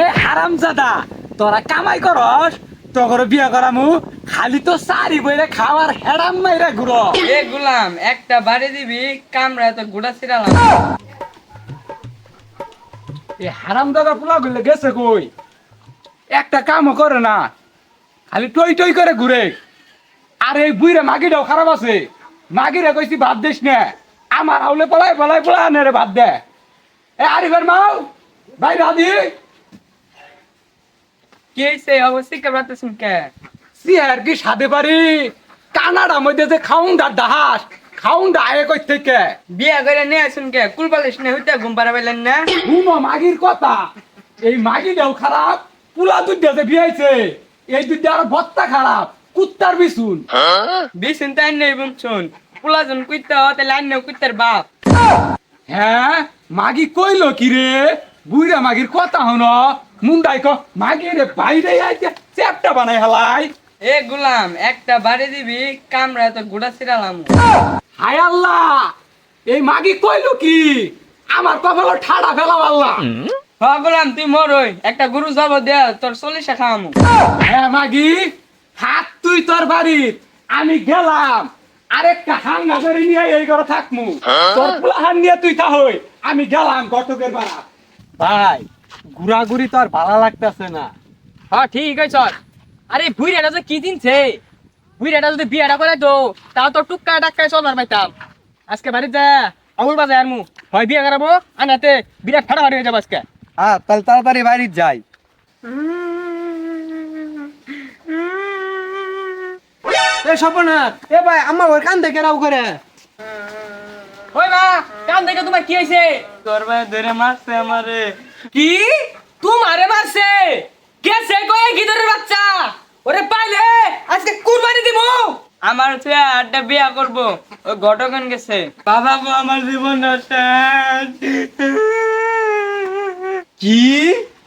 এ হারামজাদা, তোরা কামাই করস, তোর বিয়া করামু, খালি তো সারি বইরে খাওয়ার হেরাম মাইরা ঘুরো। এ গুলাম একটা বাড়ি দিবি, কামড়া তো গুড়া ছিড়ালাম। এ হারামজাদা পোলা গুলো গেছে কই? একটা কামও করে না, খালি টই টই করে ঘুরে। আর এই বুইরা মাগিটাও খারাপ আছে, মাগিরে কইছি ভাত দিস না, আমার আউলে পলাই পলাই পলাই আনে রে ভাত দে। এ আরিফের মাও ভাই রাধি কি হইছে অবশ্যই কামড়াতে শুনকে? সিয়ার কি সাধে পারি, কানাডা মধ্যে যে খাউন দা দাহাস, খাউন দা আয়ে কই থেকে। বিয়া করে নিয়ে শুনকে কুলপালিশ নে হইতে ঘুম পাড়া পাইলেন না? ঘুমো মাগির কথা, এই মাগিটাও খারাপ, পুলা দুধ দিয়ে বিয়াইছে, এই দুধ দিয়ে আরো ভত্তা খারাপ, কুত্তার বিছুন। বিশিন তাই নেই বুমছুন, পুলাজন কুইতে হতে লাইন নেও কুইতের বাপ। হ্যাঁ মাগি কইলো কি রে, বুইরা মাগির কথা হন, মুন্ডাই ক মাগিরে বাইরে আইতে চ্যাপটা বানাই হালাই। এ গুলাম একটা বাড়ি দিবি, কামড়া তো গুড়া ছিড়ালাম। হায় আল্লাহ, এই মাগি কইলো কি, আমার কপালে ঠাড়া ফেলা আল্লাহ। হ গুলাম তুই মরই, একটা গরু যাব দে তোর 40 খাওয়ামু। হ্যাঁ মাগি, হাত তুই তোর বাড়ির, আমি গেলাম, আরেকটা হাঙ্গা করে নিয়ে এই ঘরে থাকমু, তোর পুলাহান নিয়ে তুই থাহই, আমি গেলাম ঘটকের বাড়া। ভাই ঘুরাঘুরি তো আর ভালো লাগতেছে না। হ্যাঁ ঠিক আছে চল। আরে বুইরাটা যে কি দিনছে, বুইরাটা যদি বিয়াটা করে তো তাও তো টুক্কা টাক্কায় চলবার পাইতাম। আজকে বাড়িতে যা অমুল বাজার আনমু, হয় বিয়া করাবো আনাতে বিরাট ফাটাফাটি হয়ে যাবো আজকে। হ্যাঁ তাহলে তাড়াতাড়ি বাড়ি যাই। এ স্বপনাথ, এ ভাই আমার ওর কান থেকে রাও করে। ওই মা, কান দেখে তোমার কি হয়েছে? তোর ভাই ধরে মারছে আমারে। কি তোমারে মারছে? কেসে কয়ে গিদরের বাচ্চা, ওরে পাইলে আজকে কুরবানি দিব। আমার ছেলে আড্ডা বিয়া করব, ওই ঘটকন গেছে। বাবা গো আমার জীবন শেষ। কি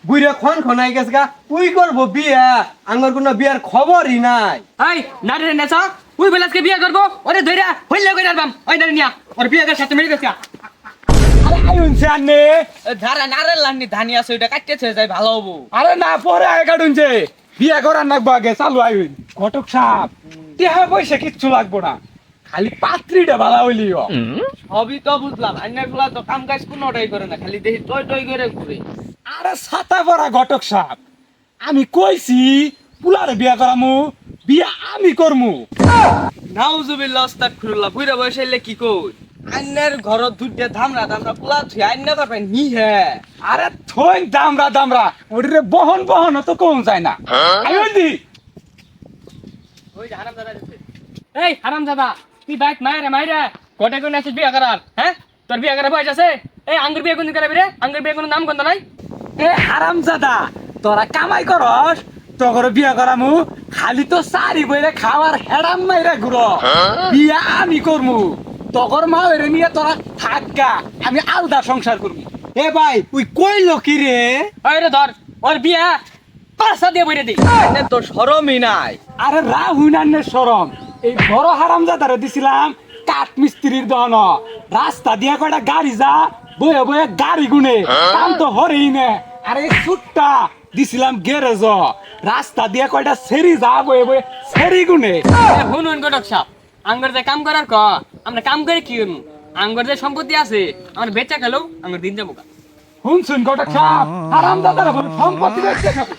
বুইরা খন খনাই গেছে গা, তুই করবো বিয়া, আমার কোনো বিয়ার খবরই নাই। এই নারে নেছা, তুই বলে আজকে বিয়া করব, ওরে ধইরা হইলে কই রাখবাম। ওই নারে নিয়া ওর বিয়ার সাথে মিলে গেছে। আরে আইন জানে, ধারা নারে লান্নি ধানি আছে, ওইটা কাটতেছে যাই ভালো হবো। আরে না পরে আয় কাটুনছে, বিয়া করার নাকবো আগে, চালু আইন। ঘটক সাপ টেহা পয়সা কিচ্ছু লাগবো না, খালি পাত্রীটা ভালো হইলিও। সবই তো বুঝলাম, আইনাগুলা তো কাম কাজ কোনোটাই করে না, খালি দেখি টই টই করে ঘুরে। আরে ছাতা পরা ঘটক সাপ, আমি কইছি পুলারে বিয়া করামু, বিয়া আমি করমু। নাউজুবিল্লাহ আস্তাগফিরুল্লাহ, বুইরা বয়স হইলে কি কই? আইনের ঘরত দুইটা ধামরা ধামরা পোলা থুই আইনা তারপরে নি হে। আরে থই দামরা দামরা, ওরে বহন বহন তো কম যায় না। আইন দি ওই যে হারামজাদা আছে। এই হারামজাদা, তুই বাইক মাইরে মাইরে কোটে কোন আছে বিয়া করার? হ্যাঁ তোর বিয়া করার বয়স আছে? এই আঙ্গুর বিয়া কোন করাবি রে? আঙ্গুর বিয়া কোন নাম গন্ধ নাই? এ হারামজাদা, তোরা কামাই করস, তোর বিয়া করামু, খালি তো সারি বইরে খাওয়ার হেরাম মাইরা ঘুরো। বিয়া আমি করমু, তোর মা এরে নিয়ে তোরা থাকগা, আমি আলাদা সংসার করমু। এ ভাই তুই কইলো কি রে? ওই রে ধর, ওর বিয়া পাঁচটা দিয়ে বইরে দিই। আইনে তো শরমই নাই। আরে রাহুনান্নের শরম, এই বড় হারামজাদারে দিছিলাম কাঠ মিস্ত্রির দহন, রাস্তা দিয়া কয়টা গাড়ি যা, বয়ে বয়ে গাড়ি গুনে, কাম তো হরেই নে। আরে সুটটা দিছিলাম গ্যারেজ, রাস্তা দিয়া কয়টা সেরি যা, বয়ে বয়ে সেরি গুনে। হুন গটক সাপ, আঙ্গর যে কাম করার ক, আমরা কাম করে কি হইমু? আঙ্গর যে সম্পত্তি আছে আমরা বেচা খেলেও আঙ্গর দিন যাবো। শুনছুন ঘটক সাপ, হারামজাদারে বলে সম্পত্তি বেচতে খাবে।